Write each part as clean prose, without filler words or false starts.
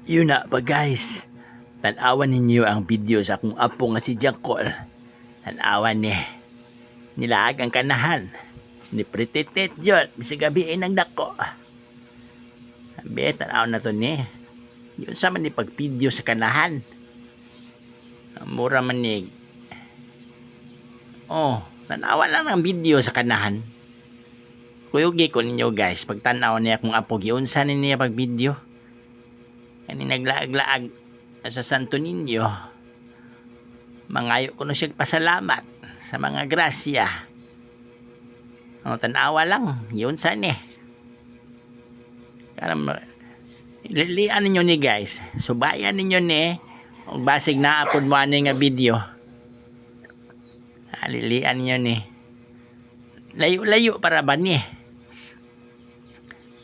Yun na ba guys, tanawan ninyo ang video sa akong apo nga si Jackol. Tanawan ni, nilaag ang kanahan, ni prititit yun, bisig gabi ay nagdako. Sabi, tanaw na to ni, yun sa man ni pag-video sa kanahan. Mura manig. Oh, tanawan lang ang video sa kanahan. Kuyugi ko ninyo guys, pag tanaw niya akong apo, yun sa niya pag-video. Kani naglaag-laag sa Santo Niño. Mangayo ko na siya pasalamat sa mga grasya. O, tanawa lang. Yun saan eh. Karam, lilian ninyo ni guys. Subayan ninyo ni. Kung basig na apod mo ano nga video. Lilian ninyo ni. Layo-layo para ba ni?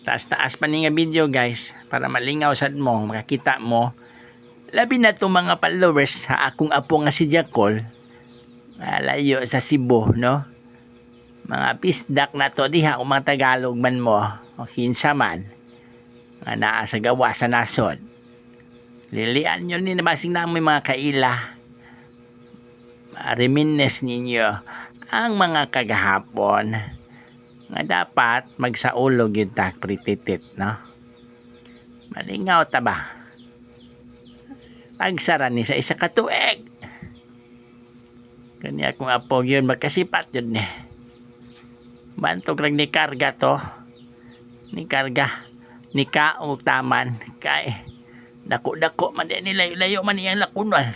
Taas-taas pa ni nga video guys para malingaw sad mo, makakita mo. Labi na itong mga followers sa akong apo nga si Jackol. Layo sa Cebu, no? Mga pisdak na to diha kung mga Tagalog man mo o kinsa man nga naa sa gawa sa nasod. Lilian nyo ni nabasing na may mga kaila. Reminisce ninyo ang mga kagahapon nga dapat magsaulog yung prititit, no? Malingaw ta ba? Pagsara ni sa isa ka tuig. Kanya kung apog yun, magkasipat yun eh. Bantog lang ni karga to. Ni karga. Ni kaong taman. Kay, dako-dako man din nilayo-layo man iyang lakunan.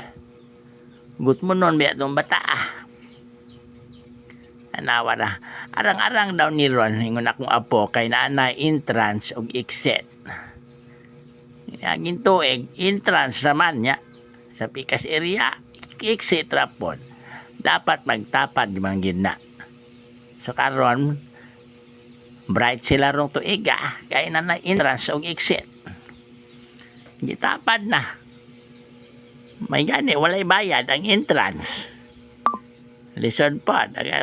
Gut mo nun, biya itong bata ah. Anawa na. Arang-arang daw ni Ron, ingon akong apo, kay naanay entrance o exit. Ang tuig, entrance naman niya. Sa pikas area, exit rapon. Dapat magtapad yung mga gina. So karon, bright sila rong tuiga, kay naanay entrance o exit. Gitapad na. May gani, walay bayad ang entrance. Listen po,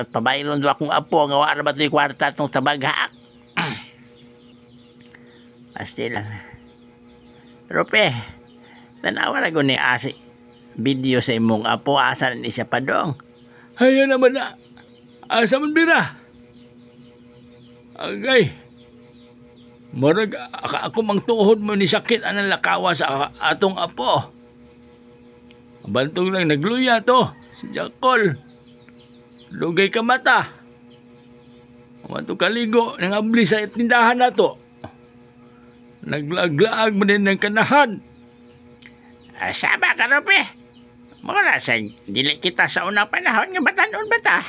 pabayron do akong apo nga wala ba ito'y kwarta itong tabaghaak. Pasti lang. Rupe, tanawa na ni asi video sa imong apo, asa na siya pa dong. Haya naman na. Asa man bira? Agay. Marag ako mang tuhod mo ni sakit anang lakawa sa atong apo. Bantog lang nagluya to. Si Jackol. Lugay ka mata. Mato kaligo nang abli sa tindahan na to. Naglaag-laag mo din ng kanahan. Saba ka, Rupe. Mura sa dili kita sa unang panahon nga batanon bata.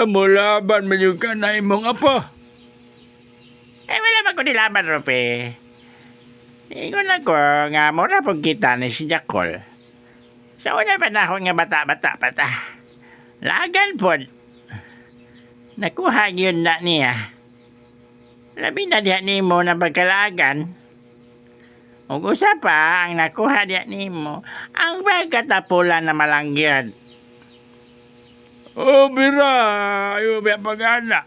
Mulaban man yung kanay mong apo. Wala ba ko nilaban, Rupe. Ingon ako nga mura pag kita ni si Jackol. Sa unang panahon nga bata-bata pata. Lagan po. Nakuha yun na niya. Labi na diya ni mo na pagkalagan. Ug usa pa ang nakuha diya ni mo, ang pagkatapulan na malanggyan. Oh, bira. Ayaw ba pag-ana?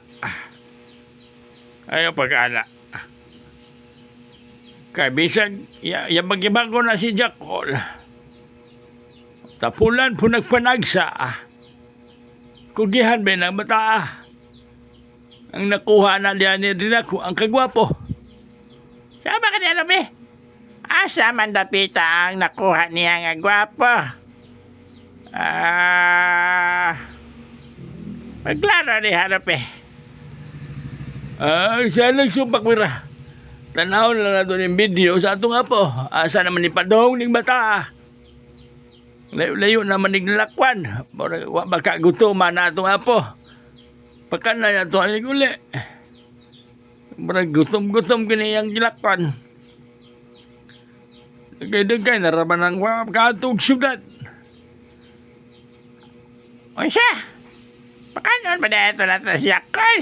Ayaw pag-ana. Kaya bisag, yabag-yabag ko na si Jackol. Tapulan po nagpanagsa. Kugihan ba ng bata? Ang nakuha na diyan ni din ako, ang kagwapo. Saba ka niya, Rupe. Asa man dapita ang nakuha niya nga gwapo. Maglaro ni Rupe. Siya nagsumpak mira. Tanahon lang na doon yung video sa atong apo. Asa naman ni Padong ning bata. Layo-layo naman ning lalakwan. Baka gutuman na atong apo. Pagka na yan ito ay uli. Gutom-gutom kiniyang gilakwan. Dagay-dagay naraman ang katong syudad. O siya? Pakanon pa dito na ito siya, Jackol?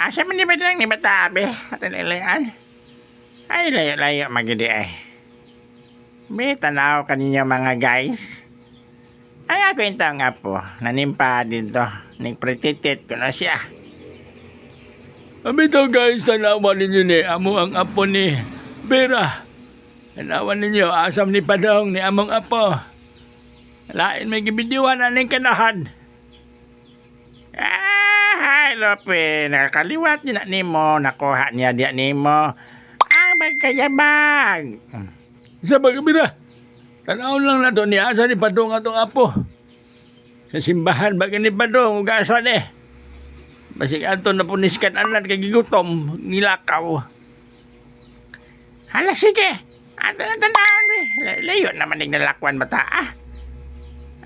Asa man di ba lang ni Batabe? At nililan? Ay, layo-layo magidi ay. May tanaw kanina mga guys. Ang ako yung taong apo, nanimpa din to. Nagpretitit ko na siya. Abito guys, tanawan ninyo ni amo ang apo ni Vera. Tanawan ninyo, asam ni Padong ni among apo. Lain may gibidyuhan na ning kanahan. Hi, Lope. Nakakaliwat niya na nimo. Nakuha niya diya nimo. Ang bagkayabag. Sa bagabira, tanaw lang na doon ni asa ni Padong atong apo. Sa simbahan baga ni Padong, ugasa ni. Basig ato na puniskan anan kay gigutom, nilakaw. Hala, sige. Ato na tanawon, we. Layo naman ning nalakwan bata, ah.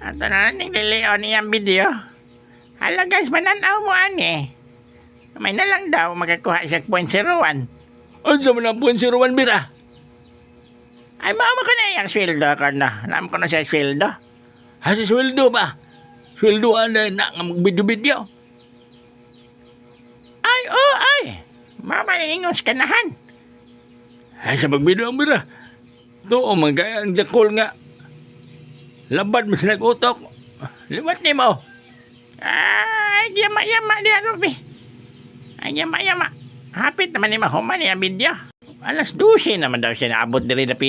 Ato na ning liliyo niyang video. Hala, guys, mananaw mo, ani. May na lang daw magakuha siya 0.01. Unsa man ang 0.01 bira? Ay, mama ko na yung sweldo ko na. Alam ko na siya sweldo. Ha, sa sweldo ba? Sweldo na nga magbidyo-bidyo. Ay, oh, ay. Mama, ingos kanahan. Ay, sa magbidyo ang bira. Ito, magaya ang jakol nga. Labad mo sa nag-utok. Liwat ni mo. Ay, yama-yama diya, Ruby. Ay, yama-yama. Hapit naman ni Mahuman yung video. Alas 12 naman daw siya naabot diri na